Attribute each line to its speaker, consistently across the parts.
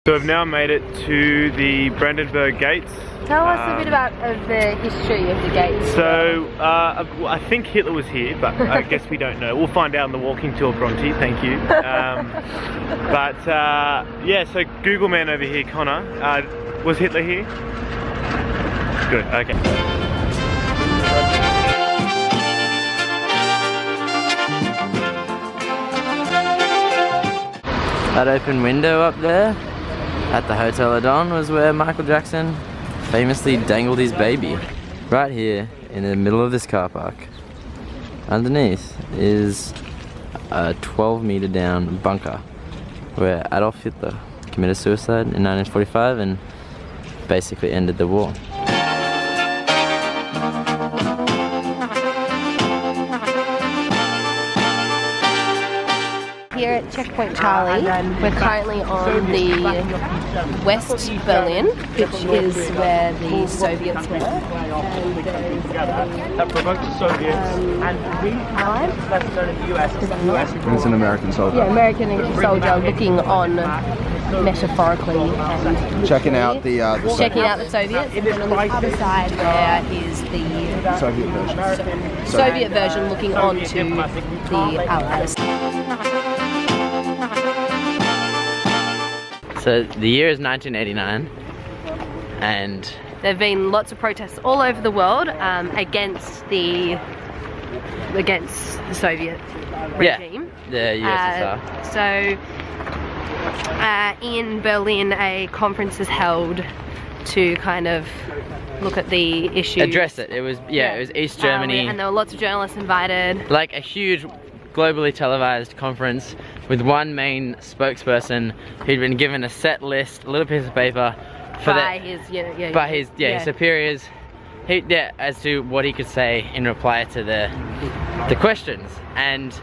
Speaker 1: So we've now made it to the Brandenburg Gates.
Speaker 2: Tell us a bit about the history of the gates.
Speaker 1: So I think Hitler was here, but I guess we don't know. We'll find out in the walking tour, Bronte. Thank you. Yeah, so Google man over here, Connor. Was Hitler here? Good. Okay.
Speaker 3: That open window up there at the Hotel Adon was where Michael Jackson famously dangled his baby. Right here in the middle of this car park, underneath is a 12-meter down bunker where Adolf Hitler committed suicide in 1945 and basically ended the war.
Speaker 2: Here at Checkpoint Charlie, we're currently on the West Berlin, which is where the Soviets were.
Speaker 1: That provoked the Soviets.
Speaker 4: And it's an American soldier.
Speaker 2: Yeah, American soldier looking on metaphorically and
Speaker 4: Checking out the
Speaker 2: checking out the Soviets, and then on the other side there is the
Speaker 4: Soviet version.
Speaker 2: Soviet version looking on to the Allies.
Speaker 3: So the year is 1989 and
Speaker 2: there have been lots of protests all over the world against the Soviet regime.
Speaker 3: Yeah, the USSR.
Speaker 2: In Berlin, a conference is held to kind of look at the issue.
Speaker 3: Address it. It was it was East Germany.
Speaker 2: And there were lots of journalists invited.
Speaker 3: Like a huge globally televised conference with one main spokesperson who'd been given a set list, a little piece of paper for
Speaker 2: his
Speaker 3: superiors, as to what he could say in reply to the questions. And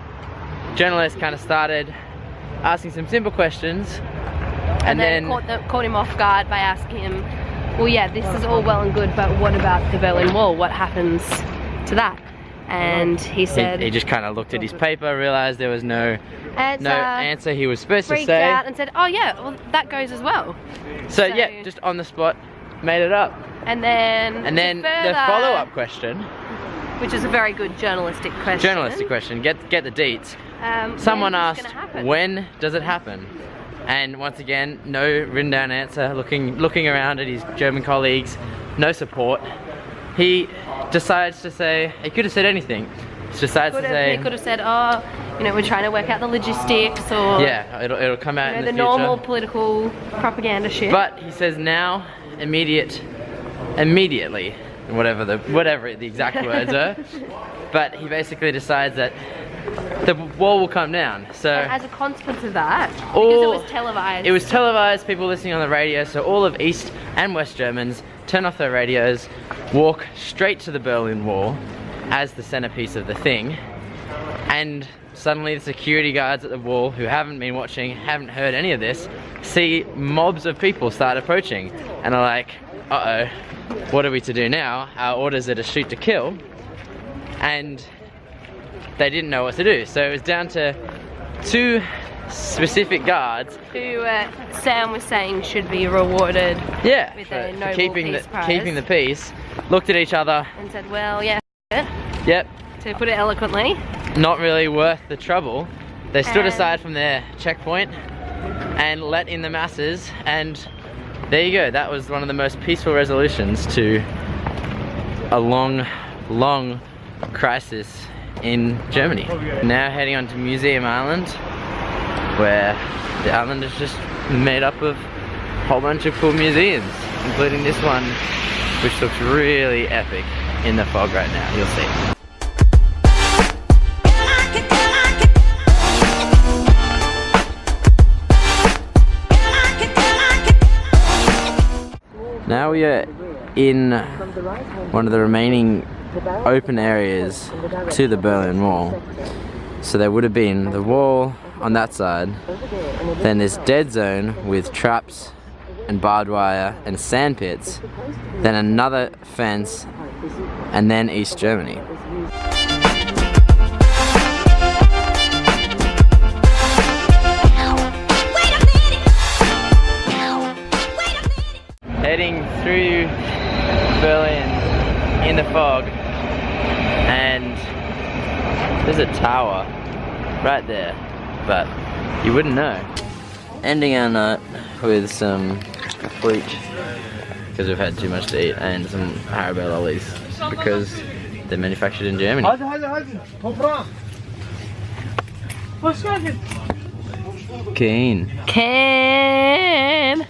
Speaker 3: journalists kind of started asking some simple questions, and then
Speaker 2: caught him off guard by asking him, well, yeah, this is all well and good, but what about the Berlin Wall? What happens to that? And he said...
Speaker 3: He just kind of looked at his paper, realised there was no answer he was supposed to say.
Speaker 2: Freaked out and said, oh yeah, well that goes as well.
Speaker 3: So yeah, just on the spot, made it up.
Speaker 2: And then
Speaker 3: the follow-up question,
Speaker 2: which is a very good journalistic question.
Speaker 3: Get the deets. Someone asked, when does it happen? And once again, no written down answer. Looking around at his German colleagues, no support. He decides to say, he could have said anything. He decides to say...
Speaker 2: He could have said, oh, you know, we're trying to work out the logistics, or...
Speaker 3: Yeah, it'll come out in the future.
Speaker 2: normal political propaganda shit.
Speaker 3: But he says now, immediately, whatever the exact words are. But he basically decides that the wall will come down. So
Speaker 2: and as a consequence of that, because it was televised.
Speaker 3: It was televised, people listening on the radio, so all of East and West Germans turn off their radios, walk straight to the Berlin Wall as the centerpiece of the thing, and suddenly the security guards at the wall, who haven't been watching, haven't heard any of this, see mobs of people start approaching and are like, uh-oh, what are we to do now? Our orders are to shoot to kill, and they didn't know what to do. So it was down to two specific guards
Speaker 2: who Sam was saying should be rewarded with a Nobel Peace Prize.
Speaker 3: Keeping the peace, looked at each other
Speaker 2: and said, well, yeah,
Speaker 3: yep,
Speaker 2: to put it eloquently,
Speaker 3: not really worth the trouble. They stood aside from their checkpoint and let in the masses, and there you go. That was one of the most peaceful resolutions to a long crisis in Germany. Now heading on to Museum Island, where the island is just made up of a whole bunch of cool museums, including this one, which looks really epic in the fog right now. You'll see. Now we are in one of the remaining open areas to the Berlin Wall. So there would have been the wall on that side, then this dead zone with traps and barbed wire and sand pits, then another fence, and then East Germany. heading through Berlin in the fog, and there's a tower right there, but you wouldn't know. Ending our night with some bleach because we've had too much to eat, and some Haribo lollies because they're manufactured in Germany. Keen.
Speaker 2: Can.